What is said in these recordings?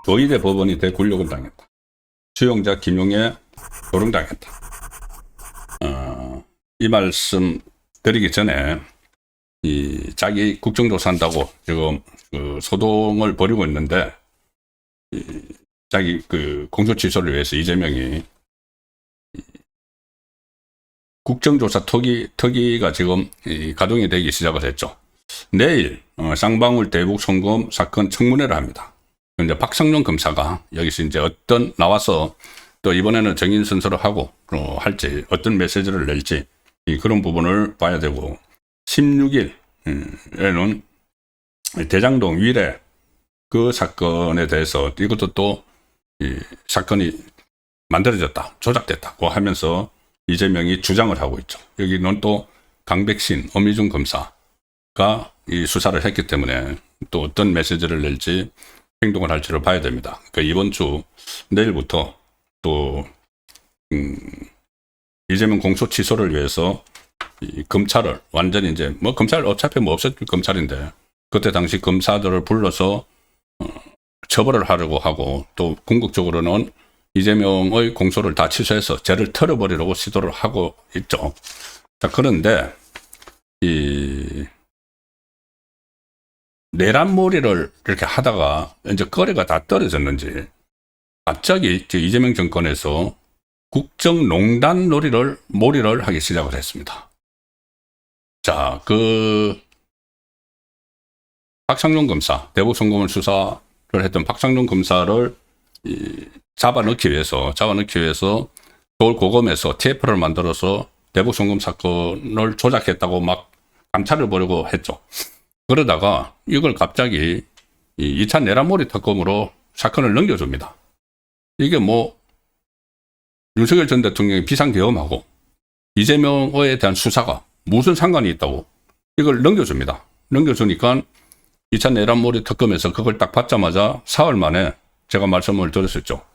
조희대 법원이 대굴욕을 당했다. 수용자 김용에 조롱당했다. 이 말씀 드리기 전에 자기 국정조사한다고 지금 소동을 벌이고 있는데 자기 공소 취소를 위해서 이재명이 국정조사 특위가 지금 가동이 되기 시작을 했죠. 내일 쌍방울 대북 송금 사건 청문회를 합니다. 이제 박상용 검사가 여기서 이제 나와서 또 이번에는 정인 선서를 하고 할지 어떤 메시지를 낼지 그런 부분을 봐야 되고 16일에는 대장동 위례 그 사건에 대해서 이것도 또 사건이 만들어졌다, 조작됐다고 하면서 이재명이 주장을 하고 있죠. 여기는 또 강백신, 엄희중 검사가 이 수사를 했기 때문에 또 어떤 메시지를 낼지 행동을 할지를 봐야 됩니다. 그러니까 이번 주 내일부터 또 이재명 공소 취소를 위해서 검찰을 완전히 이제 검찰 어차피 없었을 검찰인데 그때 당시 검사들을 불러서 처벌을 하려고 하고 또 궁극적으로는 이재명의 공소를 다 취소해서 죄를 털어버리려고 시도를 하고 있죠. 자, 그런데 내란몰이를 이렇게 하다가 이제 거래가 다 떨어졌는지 갑자기 이재명 정권에서 국정농단 몰이를 하기 시작을 했습니다. 자, 박상용 검사, 대북송금을 수사를 했던 박상용 검사를 잡아넣기 위해서 서울고검에서 TF를 만들어서 대북송금 사건을 조작했다고 막 감찰을 벌이고 했죠. 그러다가 이걸 갑자기 2차 내란몰이 특검으로 사건을 넘겨줍니다. 이게 윤석열 전 대통령의 비상계엄하고 이재명에 대한 수사가 무슨 상관이 있다고 이걸 넘겨줍니다. 넘겨주니까 2차 내란몰이 특검에서 그걸 딱 받자마자 사흘 만에 제가 말씀을 드렸었죠.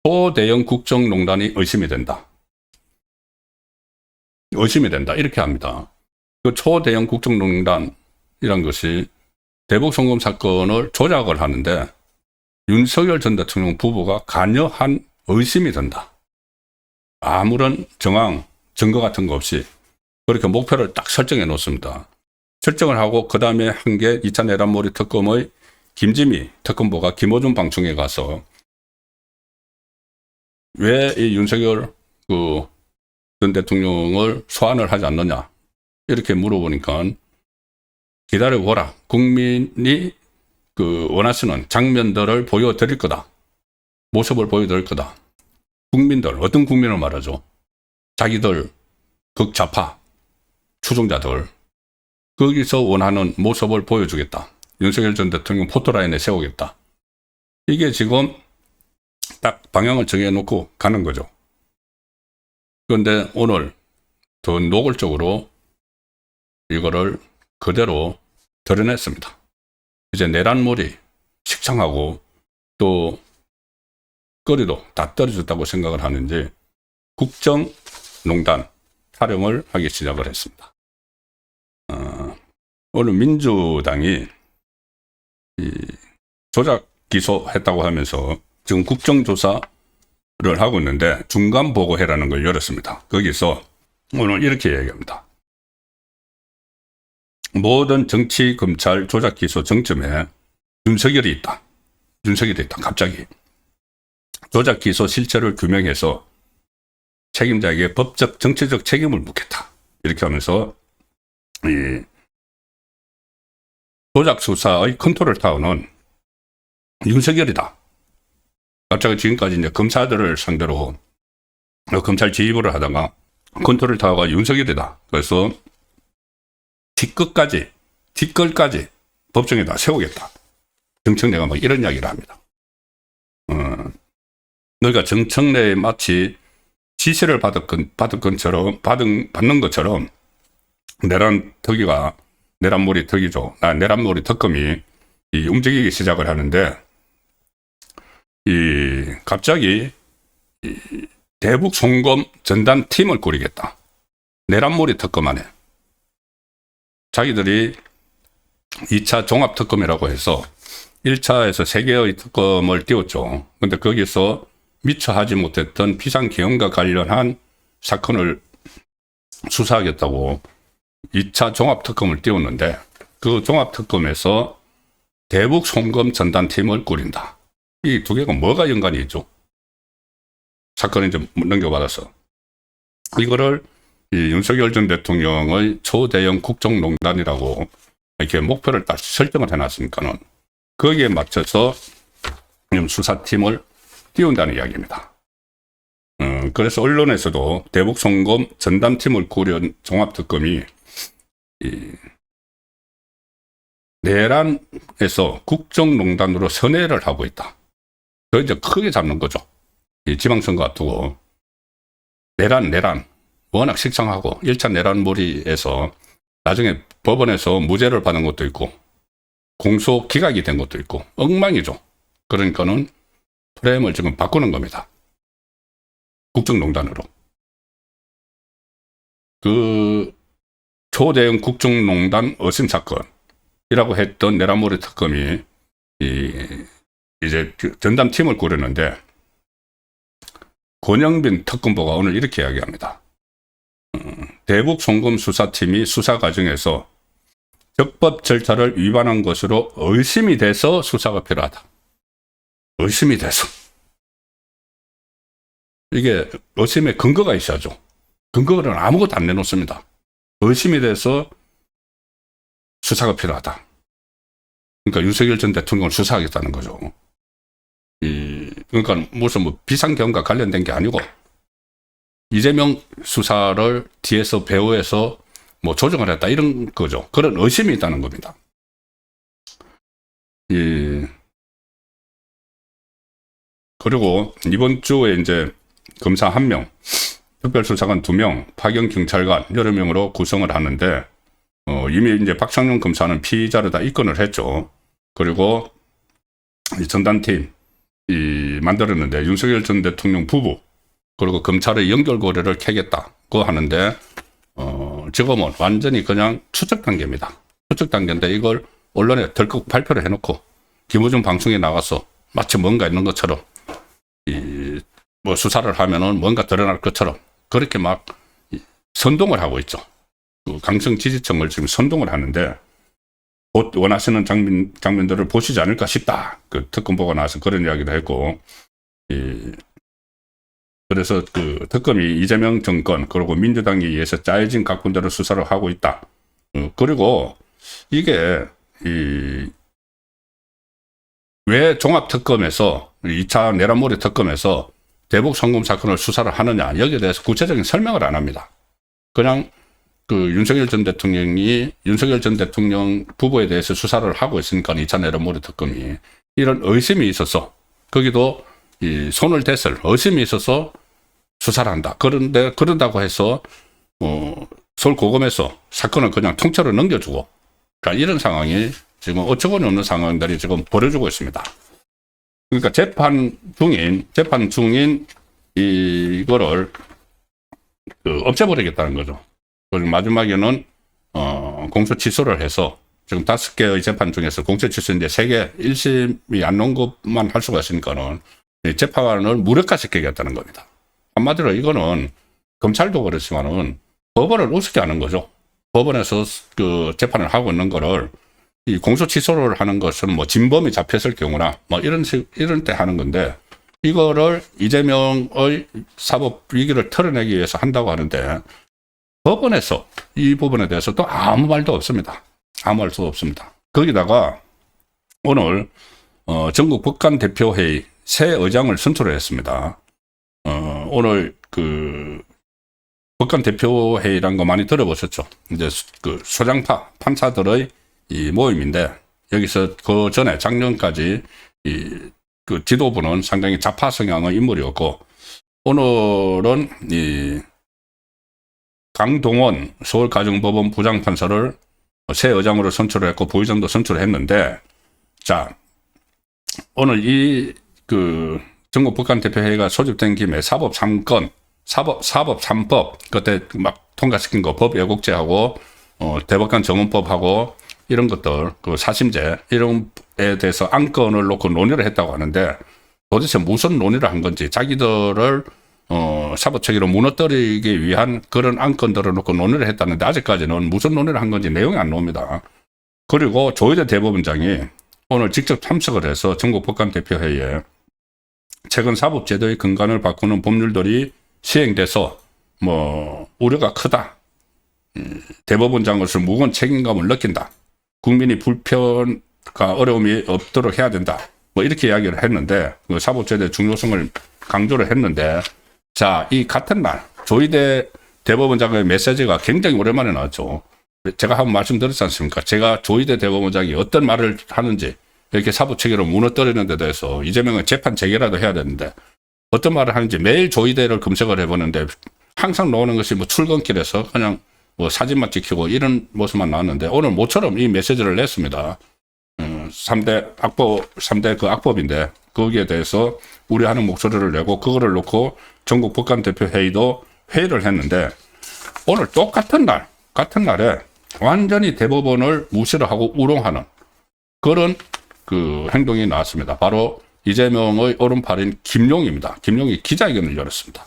초대형 국정농단이 의심이 된다. 이렇게 합니다. 그 초대형 국정농단 이란 것이 대북송금 사건을 조작을 하는데 윤석열 전 대통령 부부가 관여한 의심이 든다. 아무런 증거 같은 거 없이 그렇게 목표를 딱 설정해 놓습니다. 설정을 하고 그 다음에 한 게 2차 내란몰이 특검의 김지미 특검보가 김어준 방송에 가서 왜 이 윤석열 전 대통령을 소환을 하지 않느냐 이렇게 물어보니까 기다려보라. 국민이 원하시는 장면들을 보여드릴 거다. 모습을 보여드릴 거다. 국민들, 어떤 국민을 말하죠? 자기들, 극좌파, 추종자들. 거기서 원하는 모습을 보여주겠다. 윤석열 전 대통령 포토라인에 세우겠다. 이게 지금 딱 방향을 정해놓고 가는 거죠. 그런데 오늘 더 노골적으로 이거를 그대로 드러냈습니다. 이제 내란몰이 식상하고 또 거리도 다 떨어졌다고 생각을 하는지 국정농단 촬영을 하기 시작을 했습니다. 오늘 민주당이 조작 기소했다고 하면서 지금 국정조사를 하고 있는데 중간보고회라는 걸 열었습니다. 거기서 오늘 이렇게 얘기합니다. 모든 정치, 검찰, 조작 기소 정점에 윤석열이 있다. 갑자기. 조작 기소 실체를 규명해서 책임자에게 법적, 정치적 책임을 묻겠다. 이렇게 하면서 이 조작 수사의 컨트롤 타워는 윤석열이다. 갑자기 지금까지 이제 검사들을 상대로 검찰 지휘부를 하다가 컨트롤 타워가 윤석열이다. 그래서 뒷걸까지 법정에다 세우겠다. 정청래가 막 이런 이야기를 합니다. 그러니까 정청래에 마치 지시를 받는 것처럼 내란몰이 특검이 움직이기 시작을 하는데 갑자기 대북 송금 전담 팀을 꾸리겠다. 내란몰이 특검 안에 자기들이 2차 종합특검이라고 해서 1차에서 3개의 특검을 띄웠죠. 근데 거기서 미처 하지 못했던 비상계엄과 관련한 사건을 수사하겠다고 2차 종합특검을 띄웠는데 그 종합특검에서 대북 송금 전담팀을 꾸린다. 이 두 개가 뭐가 연관이 있죠? 사건을 이제 넘겨받아서. 이거를 이 윤석열 전 대통령의 초대형 국정농단이라고 이렇게 목표를 딱 설정을 해놨으니까는 거기에 맞춰서 수사팀을 띄운다는 이야기입니다. 그래서 언론에서도 대북 송금 전담팀을 꾸린 종합특검이 이 내란에서 국정농단으로 선회를 하고 있다. 그 이제 크게 잡는 거죠. 이 지방선거 앞두고 내란 워낙 식상하고 1차 내란몰이에서 나중에 법원에서 무죄를 받은 것도 있고 공소 기각이 된 것도 있고 엉망이죠. 그러니까는 프레임을 지금 바꾸는 겁니다. 국정농단으로. 그 초대형 국정농단 어심 사건이라고 했던 내란몰이 특검이 이제 전담팀을 꾸렸는데 권영빈 특검보가 오늘 이렇게 이야기합니다. 대북 송금 수사팀이 수사 과정에서 적법 절차를 위반한 것으로 의심이 돼서 수사가 필요하다. 의심이 돼서. 이게 의심의 근거가 있어야죠. 근거는 아무것도 안 내놓습니다. 의심이 돼서 수사가 필요하다. 그러니까 윤석열 전 대통령을 수사하겠다는 거죠. 그러니까 무슨 뭐 비상계엄과 관련된 게 아니고 이재명 수사를 뒤에서 배후에서 뭐 조정을 했다 이런 거죠. 그런 의심이 있다는 겁니다. 그리고 이번 주에 이제 검사 1명, 특별수사관 2명, 파견 경찰관 여러 명으로 구성을 하는데 이미 이제 박창룡 검사는 피의자를 다 입건을 했죠. 그리고 이 전담팀 만들었는데 윤석열 전 대통령 부부 그리고 검찰의 연결고리를 캐겠다고 하는데 지금은 완전히 그냥 추적 단계입니다. 추적 단계인데 이걸 언론에 덜컥 발표를 해놓고 김어준 방송에 나가서 마치 뭔가 있는 것처럼 뭐 수사를 하면은 뭔가 드러날 것처럼 그렇게 막 선동을 하고 있죠. 그 강성 지지층을 지금 선동을 하는데 곧 원하시는 장면들을 보시지 않을까 싶다. 그 특검 보고 나서 그런 이야기도 했고, 그래서 그 특검이 이재명 정권 그리고 민주당에 의해서 짜여진 각본대로 수사를 하고 있다. 그리고 이게 왜 종합특검에서 2차 내란몰이 특검에서 대북 송금 사건을 수사를 하느냐 여기에 대해서 구체적인 설명을 안 합니다. 그냥 그 윤석열 전 대통령이 윤석열 전 대통령 부부에 대해서 수사를 하고 있으니까 2차 내란몰이 특검이 이런 의심이 있어서 거기도 손을 댔을 의심이 있어서 수사를 한다. 그런데 그런다고 해서 서울고검에서 사건을 그냥 통째로 넘겨주고 그러니까 이런 상황이 지금 어처구니 없는 상황들이 지금 벌어지고 있습니다. 그러니까 재판 중인 이거를 없애버리겠다는 거죠. 그리고 마지막에는 공소 취소를 해서 지금 5개의 재판 중에서 공소 취소인데 3개 1심이 안 나온 것만 할 수가 있으니까는 재판을 무력화시키겠다는 겁니다. 한마디로 이거는 검찰도 그렇지만은 법원을 우습게 하는 거죠. 법원에서 그 재판을 하고 있는 거를 이 공소 취소를 하는 것은 뭐 진범이 잡혔을 경우나 뭐 이런 때 하는 건데 이거를 이재명의 사법 위기를 털어내기 위해서 한다고 하는데 법원에서 이 부분에 대해서 또 아무 말도 없습니다. 아무 말도 없습니다. 거기다가 오늘 전국 법관 대표회의 새 의장을 선출을 했습니다. 오늘 그 법관 대표회의란 거 많이 들어보셨죠? 이제 그 소장파 판사들의 이 모임인데 여기서 그 전에 작년까지 그 지도부는 상당히 좌파 성향의 인물이었고 오늘은 강동원 서울가정법원 부장판사를 새 의장으로 선출을 했고 부의장도 선출을 했는데 자 오늘 그 전국 법관 대표회의가 소집된 김에 사법 3건 사법 3법 그때 막 통과시킨 거, 법 왜곡죄하고 대법관 정원법하고 이런 것들, 그 사심죄 이런 에 대해서 안건을 놓고 논의를 했다고 하는데 도대체 무슨 논의를 한 건지 자기들을 사법체계로 무너뜨리기 위한 그런 안건들을 놓고 논의를 했다는데 아직까지는 무슨 논의를 한 건지 내용이 안 나옵니다. 그리고 조희대 대법원장이 오늘 직접 참석을 해서 전국 법관 대표회의에 최근 사법제도의 근간을 바꾸는 법률들이 시행돼서 우려가 크다. 대법원장으로서 무거운 책임감을 느낀다. 국민이 불편과 어려움이 없도록 해야 된다. 이렇게 이야기를 했는데 그 사법제도의 중요성을 강조를 했는데 자, 이 같은 날 조희대 대법원장의 메시지가 굉장히 오랜만에 나왔죠. 제가 한번 말씀드렸지 않습니까? 제가 조희대 대법원장이 어떤 말을 하는지 이렇게 사법체계로 무너뜨리는 데 대해서 이재명은 재판 재개라도 해야 되는데 어떤 말을 하는지 매일 조희대를 검색을 해보는데 항상 나오는 것이 출근길에서 그냥 사진만 찍히고 이런 모습만 나왔는데 오늘 모처럼 이 메시지를 냈습니다. 3대 그 악법인데 거기에 대해서 우려하는 목소리를 내고 그거를 놓고 전국 법관 대표 회의도 회의를 했는데 오늘 똑같은 날에 완전히 대법원을 무시를 하고 우롱하는 그런 그 행동이 나왔습니다. 바로 이재명의 오른팔인 김용입니다. 김용이 기자회견을 열었습니다.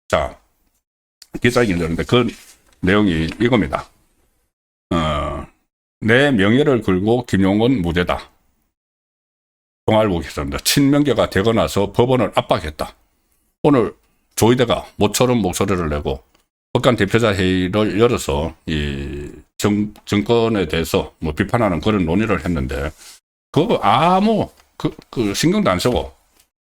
자, 기자회견을 열었는데 그 내용이 이겁니다. 내 명예를 걸고 김용은 무죄다. 동아일보 기사입니다. 친명계가 되고 나서 법원을 압박했다. 오늘 조희대가 모처럼 목소리를 내고 법관 대표자 회의를 열어서 이 정권에 대해서 비판하는 그런 논의를 했는데 그거 아무 신경도 안 쓰고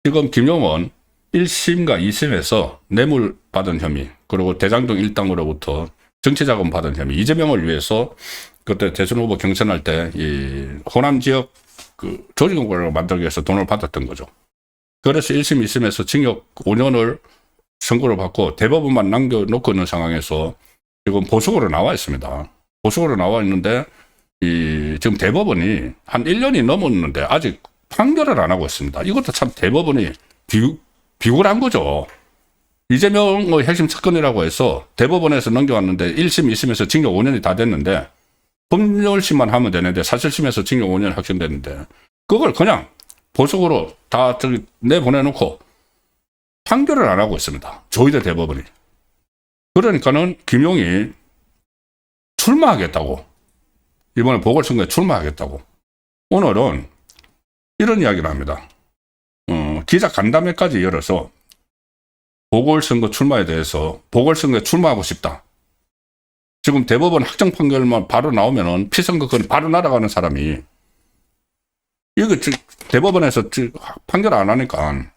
지금 김용은 1심과 2심에서 뇌물 받은 혐의 그리고 대장동 일당으로부터 정치자금 받은 혐의 이재명을 위해서 그때 대선 후보 경선할 때 이 호남 지역 그 조직원을 만들기 위해서 돈을 받았던 거죠. 그래서 1심, 2심에서 징역 5년을 선고를 받고 대법원만 남겨놓고 있는 상황에서 지금 보석으로 나와 있습니다. 보석으로 나와 있는데 지금 대법원이 한 1년이 넘었는데 아직 판결을 안 하고 있습니다. 이것도 참 대법원이 비굴한 거죠. 이재명의 핵심 사건이라고 해서 대법원에서 넘겨왔는데 1심, 2심에서 징역 5년이 다 됐는데 법률심만 하면 되는데 사실심에서 징역 5년 확정됐는데 그걸 그냥 보석으로 다 내보내놓고 판결을 안 하고 있습니다. 조희대 대법원이. 그러니까는 김용이 출마하겠다고 이번에 보궐선거에 출마하겠다고 오늘은 이런 이야기를 합니다. 기자 간담회까지 열어서 보궐선거 출마에 대해서 보궐선거에 출마하고 싶다. 지금 대법원 확정 판결만 바로 나오면은 피선거권 바로 날아가는 사람이 이거 대법원에서 판결 안 하니까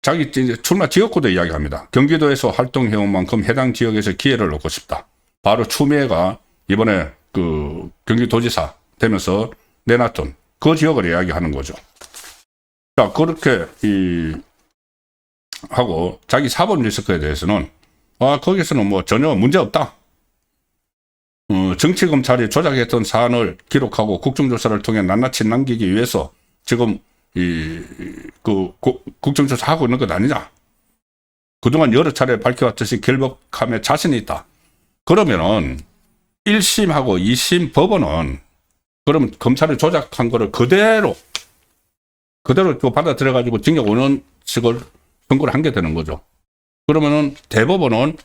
자기 출마 지역구도 이야기합니다. 경기도에서 활동해온 만큼 해당 지역에서 기회를 얻고 싶다. 바로 추미애가 이번에 그 경기도지사 되면서 내놨던 그 지역을 이야기하는 거죠. 자, 그렇게 하고 자기 사법 리스크에 대해서는 거기서는 전혀 문제 없다. 정치검찰이 조작했던 사안을 기록하고 국정조사를 통해 낱낱이 남기기 위해서 지금 국정조사 하고 있는 것 아니냐. 그동안 여러 차례 밝혀왔듯이 결백함에 자신이 있다. 그러면은 1심하고 2심 법원은 그러면 검찰이 조작한 거를 그대로 받아들여가지고 징역 5년씩을 선고를 한 게 되는 거죠. 그러면은 대법원은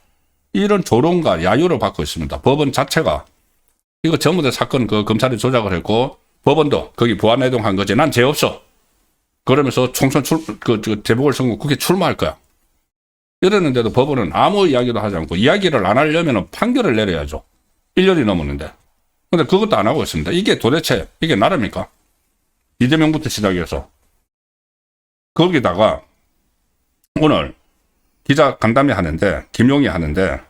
이런 조롱과 야유를 받고 있습니다. 법원 자체가 이거 전부 다 사건 검찰이 조작을 했고 법원도 거기 부안해동한 거지. 난 죄 없어. 그러면서 총선 재보궐선거 국회 출마할 거야. 이랬는데도 법원은 아무 이야기도 하지 않고 이야기를 안 하려면 판결을 내려야죠. 1년이 넘었는데. 근데 그것도 안 하고 있습니다. 이게 도대체 이게 나라입니까? 이재명부터 시작해서. 거기다가 오늘 기자 간담회 하는데 김용이 하는데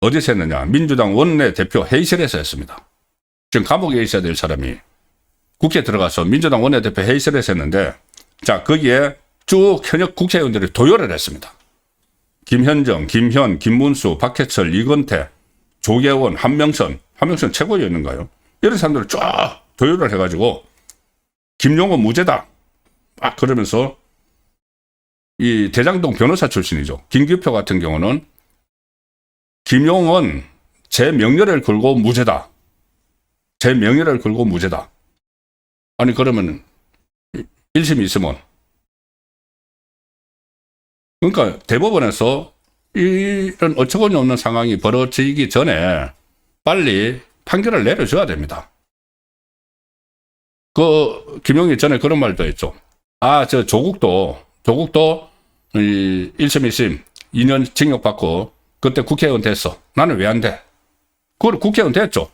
어디서 했느냐. 민주당 원내대표 회의실에서 했습니다. 지금 감옥에 있어야 될 사람이 국회에 들어가서 민주당 원내대표 회의실에서 했는데 자 거기에 쭉 현역 국회의원들이 도열을 했습니다. 김현정, 김현, 김문수, 박해철, 이건태, 조계원, 한명선 최고위원인가요? 이런 사람들을 쫙 도열을 해가지고 김용은 무죄다. 그러면서 이 대장동 변호사 출신이죠. 김규표 같은 경우는 김용은 제 명예를 걸고 무죄다. 제 명예를 걸고 무죄다. 아니 그러면 1심이 있으면 그러니까 대법원에서 이런 어처구니 없는 상황이 벌어지기 전에 빨리 판결을 내려줘야 됩니다. 김용이 전에 그런 말도 했죠. 저 조국도 이 1심, 2심 2년 징역 받고 그때 국회의원 됐어. 나는 왜 안 돼? 그걸 국회의원 됐죠.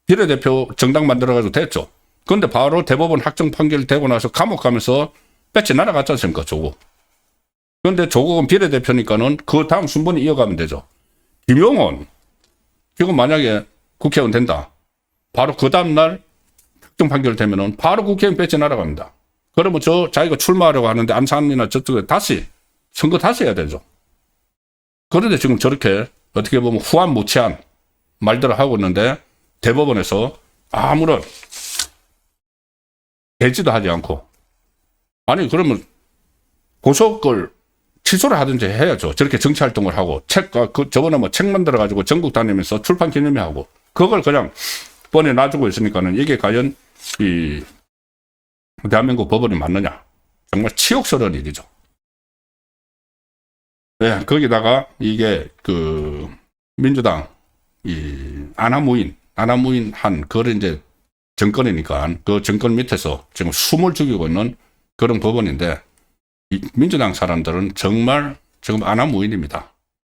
비례대표 정당 만들어가지고 됐죠. 그런데 바로 대법원 확정 판결 되고 나서 감옥 가면서 배치 날아갔지 않습니까, 조국. 그런데 조국은 비례대표니까는 그 다음 순번이 이어가면 되죠. 김용은 지금 만약에 국회의원 된다. 바로 그 다음날 확정 판결 되면은 바로 국회의원 배치 날아갑니다. 그러면 자기가 출마하려고 하는데 안산이나 저쪽에 선거 다시 해야 되죠. 그런데 지금 저렇게 어떻게 보면 후한무치한 말들을 하고 있는데 대법원에서 아무런 배지도 하지 않고 아니 그러면 고소걸 취소를 하든지 해야죠. 저렇게 정치활동을 하고 저번에 책 만들어가지고 전국 다니면서 출판 기념회 하고 그걸 그냥 뻔히 놔주고 있으니까는 이게 과연 이 대한민국 법원이 맞느냐. 정말 치욕스러운 일이죠. 네, 거기다가 이게 민주당 아나무인 한 그런 이제 정권이니까 그 정권 밑에서 지금 숨을 죽이고 있는 그런 법원인데 이 민주당 사람들은 정말 지금 아나무인입니다.